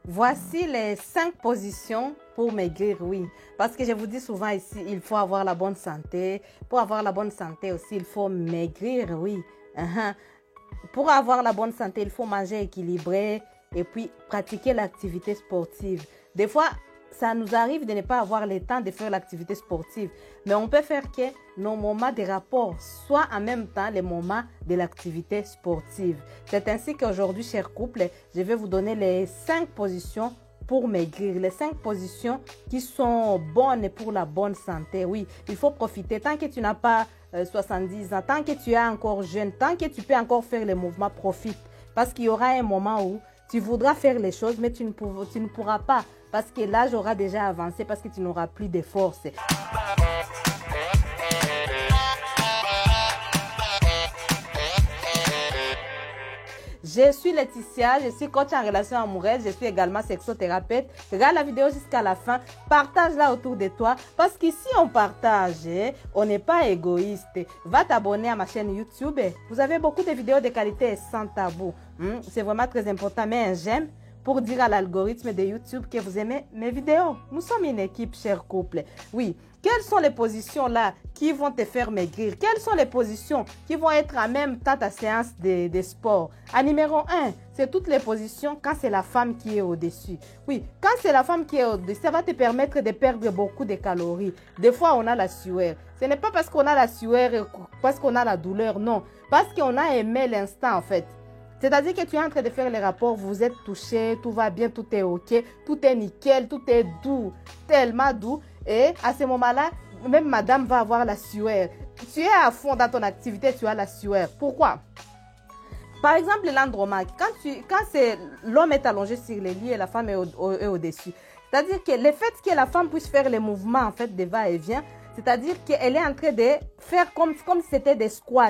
Voici les 5 positions pour maigrir, oui. Parce que je vous dis souvent ici, il faut avoir la bonne santé. Pour avoir la bonne santé aussi, il faut maigrir, oui. Pour avoir la bonne santé, il faut manger équilibré et puis pratiquer l'activité sportive. Des fois, ça nous arrive de ne pas avoir le temps de faire l'activité sportive. Mais on peut faire que nos moments de rapport soient en même temps les moments de l'activité sportive. C'est ainsi qu'aujourd'hui, chers couples, je vais vous donner les 5 positions pour maigrir. Les 5 positions qui sont bonnes pour la bonne santé. Oui, il faut profiter. Tant que tu n'as pas 70 ans, tant que tu es encore jeune, tant que tu peux encore faire les mouvements, profite. Parce qu'il y aura un moment où tu voudras faire les choses, mais tu ne pourras pas. Parce que l'âge aura déjà avancé, parce que tu n'auras plus de force. Je suis Laetitia, je suis coach en relation amoureuse, je suis également sexothérapeute. Regarde la vidéo jusqu'à la fin, partage-la autour de toi parce qu'ici on partage, on n'est pas égoïste. Va t'abonner à ma chaîne YouTube, vous avez beaucoup de vidéos de qualité et sans tabou. C'est vraiment très important, mais un j'aime pour dire à l'algorithme de YouTube que vous aimez mes vidéos. Nous sommes une équipe, chers couples. Oui, quelles sont les positions là qui vont te faire maigrir? Quelles sont les positions qui vont être en même temps ta séance de sport? À numéro 1, c'est toutes les positions quand c'est la femme qui est au-dessus. Oui, quand c'est la femme qui est au-dessus, ça va te permettre de perdre beaucoup de calories. Des fois, on a la sueur. Ce n'est pas parce qu'on a la sueur, parce qu'on a la douleur, non. Parce qu'on a aimé l'instant, en fait. C'est-à-dire que tu es en train de faire les rapports, vous êtes touché, tout va bien, tout est ok, tout est nickel, tout est doux, tellement doux. Et à ce moment-là, même madame va avoir la sueur. Tu es à fond dans ton activité, tu as la sueur. Pourquoi? Par exemple, l'andromaque, quand l'homme est allongé sur le lit et la femme est au-dessus. C'est-à-dire que le fait que la femme puisse faire les mouvements en fait de va-et-vient, c'est-à-dire qu'elle est en train de faire comme si c'était des squats.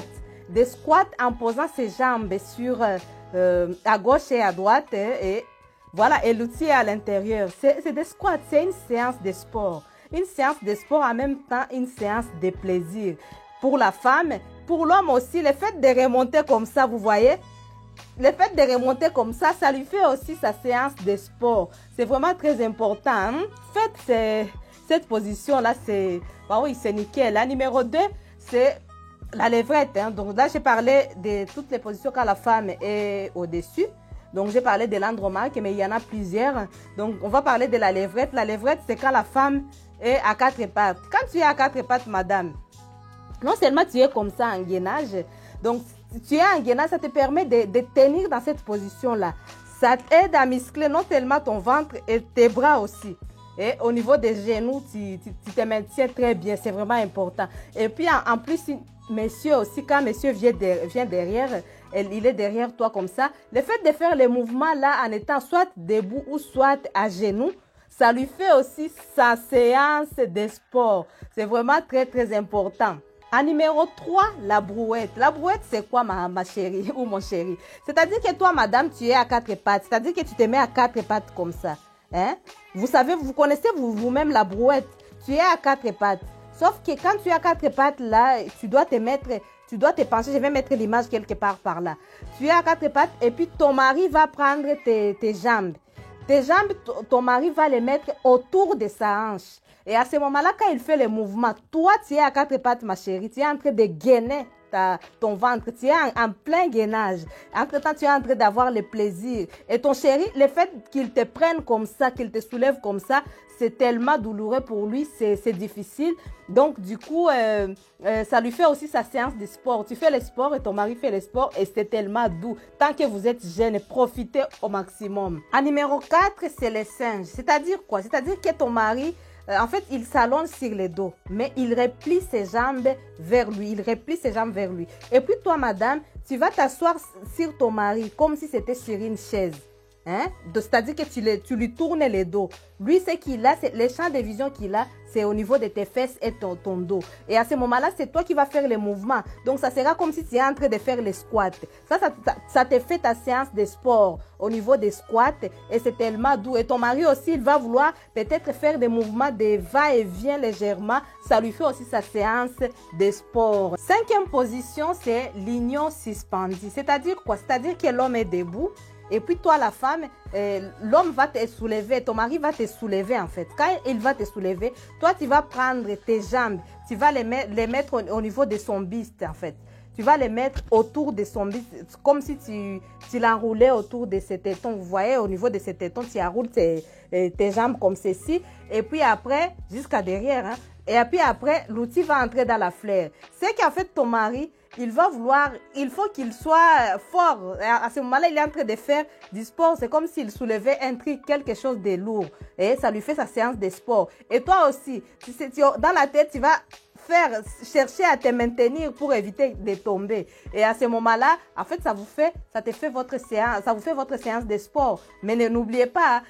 Des squats en posant ses jambes sur à gauche et à droite et voilà, et l'outil est à l'intérieur. C'est des squats, c'est une séance de sport. Une séance de sport en même temps une séance de plaisir. Pour la femme, pour l'homme aussi, le fait de remonter comme ça, vous voyez, le fait de remonter comme ça, ça lui fait aussi sa séance de sport. C'est vraiment très important. Faites cette position-là, oui, c'est nickel. La numéro 2, c'est la levrette. Donc là, j'ai parlé de toutes les positions quand la femme est au-dessus. Donc, j'ai parlé de l'andromaque, mais il y en a plusieurs. Donc, on va parler de la levrette. La levrette, c'est quand la femme est à 4 pattes. Quand tu es à 4 pattes, madame, non seulement tu es comme ça en gainage, donc tu es en gainage, ça te permet de tenir dans cette position-là. Ça t'aide à muscler non seulement ton ventre et tes bras aussi. Et au niveau des genoux, tu te maintiens très bien. C'est vraiment important. Et puis, en plus, monsieur aussi, quand monsieur vient derrière, il est derrière toi comme ça. Le fait de faire les mouvements là en étant soit debout ou soit à genoux, ça lui fait aussi sa séance de sport. C'est vraiment très, très important. En numéro 3, la brouette. La brouette, c'est quoi, ma chérie ou mon chéri? C'est-à-dire que toi, madame, tu es à 4 pattes. C'est-à-dire que tu te mets à 4 pattes comme ça. Vous savez, vous connaissez vous-même la brouette. Tu es à 4 pattes. Sauf que quand tu es à 4 pattes, là, tu dois te pencher. Je vais mettre l'image quelque part par là. Tu es à 4 pattes et puis ton mari va prendre tes jambes. Tes jambes, ton mari va les mettre autour de sa hanche. Et à ce moment-là, quand il fait les mouvements, toi, tu es à 4 pattes, ma chérie. Tu es en train de gainer ton ventre. Tu es en plein gainage. Entre-temps, tu es en train d'avoir le plaisir. Et ton chéri, le fait qu'il te prenne comme ça, qu'il te soulève comme ça, c'est tellement douloureux pour lui, c'est difficile. Donc, du coup, ça lui fait aussi sa séance de sport. Tu fais le sport et ton mari fait le sport et c'est tellement doux. Tant que vous êtes jeune, profitez au maximum. En numéro 4, c'est les singes. C'est-à-dire quoi? C'est-à-dire que ton mari, en fait, il s'allonge sur le dos, mais il replie ses jambes vers lui. Il replie ses jambes vers lui. Et puis toi, madame, tu vas t'asseoir sur ton mari comme si c'était sur une chaise. C'est-à-dire que tu lui tournes le dos. Lui, ce qu'il a, les champs de vision qu'il a, c'est au niveau de tes fesses et ton dos. Et à ce moment-là, c'est toi qui vas faire les mouvements. Donc, ça sera comme si tu es en train de faire les squats. Ça te fait ta séance de sport au niveau des squats et c'est tellement doux. Et ton mari aussi, il va vouloir peut-être faire des mouvements de va-et-vient légèrement. Ça lui fait aussi sa séance de sport. 5e position, c'est l'union suspendue. C'est-à-dire quoi? C'est-à-dire que l'homme est debout. Et puis toi, la femme, l'homme va te soulever, ton mari va te soulever en fait. Quand il va te soulever, toi, tu vas prendre tes jambes, tu vas les mettre au niveau de son buste en fait. Tu vas les mettre autour de son buste, comme si tu l'enroulais autour de ses tétons. Vous voyez, au niveau de ses tétons, tu enroules tes jambes comme ceci. Et puis après, jusqu'à derrière. Hein, et puis après, l'outil va entrer dans la fleur. C'est qu'en fait, ton mari, il va vouloir, il faut qu'il soit fort. À ce moment-là, il est en train de faire du sport. C'est comme s'il soulevait un truc, quelque chose de lourd. Et ça lui fait sa séance de sport. Et toi aussi, dans la tête, tu vas chercher à te maintenir pour éviter de tomber. Et à ce moment-là, en fait, ça vous fait votre séance de sport. Mais n'oubliez pas,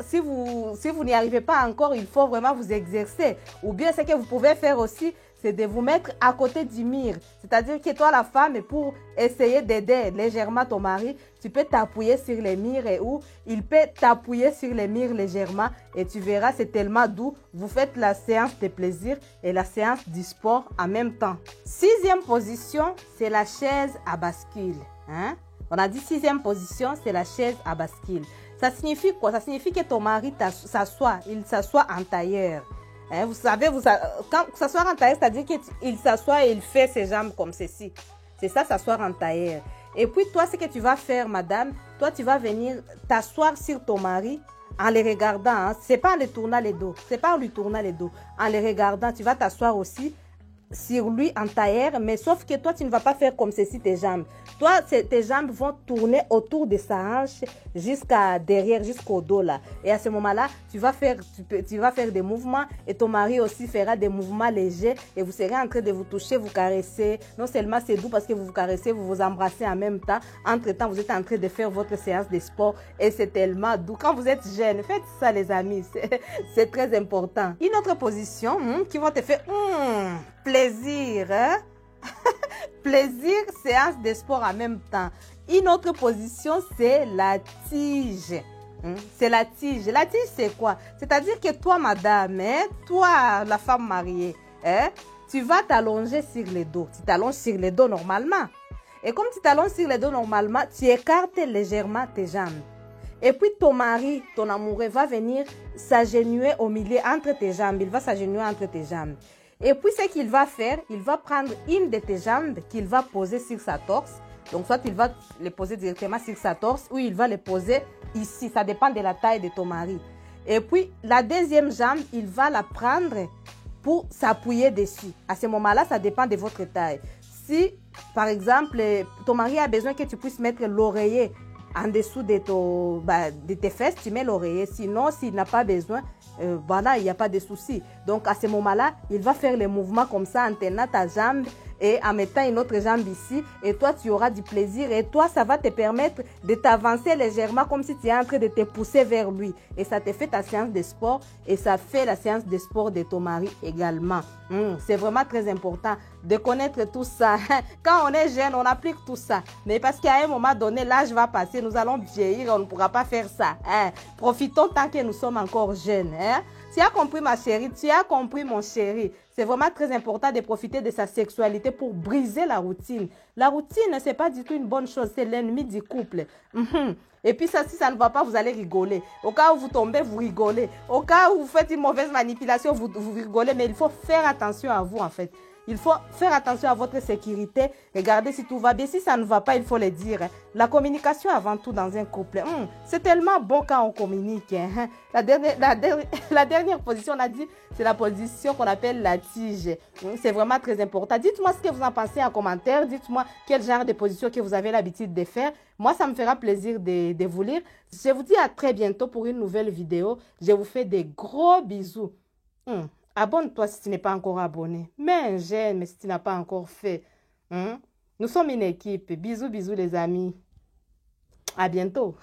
si vous n'y arrivez pas encore, il faut vraiment vous exercer. Ou bien ce que vous pouvez faire aussi, c'est de vous mettre à côté du mur. C'est-à-dire que toi, la femme, pour essayer d'aider légèrement ton mari, tu peux t'appuyer sur les murs et où il peut t'appuyer sur les murs légèrement et tu verras, c'est tellement doux. Vous faites la séance de plaisir et la séance du sport en même temps. 6e position, c'est la chaise à bascule. Hein? On a dit 6e position, c'est la chaise à bascule. Ça signifie quoi? Ça signifie que ton mari il s'assoit en tailleur. Hein, vous savez, quand s'asseoir en tailleur, c'est-à-dire qu'il s'assoit et il fait ses jambes comme ceci. C'est ça, s'asseoir en tailleur. Et puis toi, ce que tu vas faire, madame, toi, tu vas venir t'asseoir sur ton mari en les regardant. Hein. C'est pas en lui tournant les dos. C'est pas en lui tournant les dos. En les regardant, tu vas t'asseoir aussi sur lui en tailleur, mais sauf que toi, tu ne vas pas faire comme ceci tes jambes. Toi, tes jambes vont tourner autour de sa hanche jusqu'à derrière, jusqu'au dos là. Et à ce moment-là, tu vas faire des mouvements et ton mari aussi fera des mouvements légers et vous serez en train de vous toucher, vous caresser. Non seulement c'est doux parce que vous vous caressez, vous vous embrassez en même temps. Entre-temps, vous êtes en train de faire votre séance de sport et c'est tellement doux. Quand vous êtes jeune, faites ça les amis, c'est très important. Une autre position qui va te faire plaisir, hein? Plaisir, séance de sport en même temps. Une autre position, c'est la tige. C'est la tige. La tige, c'est quoi? C'est-à-dire que toi, madame, toi, la femme mariée, tu vas t'allonger sur le dos. Tu t'allonges sur le dos normalement. Et comme tu t'allonges sur le dos normalement, tu écartes légèrement tes jambes. Et puis ton mari, ton amoureux, va venir s'agenouiller au milieu entre tes jambes. Il va s'agenouiller entre tes jambes. Et puis, ce qu'il va faire, il va prendre une de tes jambes qu'il va poser sur sa torse. Donc, soit il va les poser directement sur sa torse ou il va les poser ici. Ça dépend de la taille de ton mari. Et puis, la deuxième jambe, il va la prendre pour s'appuyer dessus. À ce moment-là, ça dépend de votre taille. Si, par exemple, ton mari a besoin que tu puisses mettre l'oreiller en dessous de tes fesses, tu mets l'oreiller. Sinon, s'il n'a pas besoin, voilà, il n'y a pas de souci. Donc, à ce moment-là, il va faire les mouvements comme ça en tenant ta jambe et en mettant une autre jambe ici. Et toi, tu auras du plaisir. Et toi, ça va te permettre de t'avancer légèrement comme si tu es en train de te pousser vers lui. Et ça te fait ta séance de sport et ça fait la séance de sport de ton mari également. C'est vraiment très important de connaître tout ça. Quand on est jeune, on applique tout ça. Mais parce qu'à un moment donné, l'âge va passer, nous allons vieillir, on ne pourra pas faire ça. Profitons tant que nous sommes encore jeunes. Tu as compris ma chérie, tu as compris mon chéri. C'est vraiment très important de profiter de sa sexualité pour briser la routine. La routine, ce n'est pas du tout une bonne chose, c'est l'ennemi du couple. Et puis ça, si ça ne va pas, vous allez rigoler. Au cas où vous tombez, vous rigolez. Au cas où vous faites une mauvaise manipulation, vous rigolez. Mais il faut faire attention à vous en fait. Il faut faire attention à votre sécurité. Regardez si tout va bien. Si ça ne va pas, il faut le dire. La communication avant tout dans un couple. C'est tellement bon quand on communique. La dernière position, on a dit, c'est la position qu'on appelle la tige. C'est vraiment très important. Dites-moi ce que vous en pensez en commentaire. Dites-moi quel genre de position que vous avez l'habitude de faire. Moi, ça me fera plaisir de vous lire. Je vous dis à très bientôt pour une nouvelle vidéo. Je vous fais des gros bisous. Abonne-toi si tu n'es pas encore abonné. Mets un j'aime si tu n'as pas encore fait. Nous sommes une équipe. Bisous, bisous les amis. À bientôt.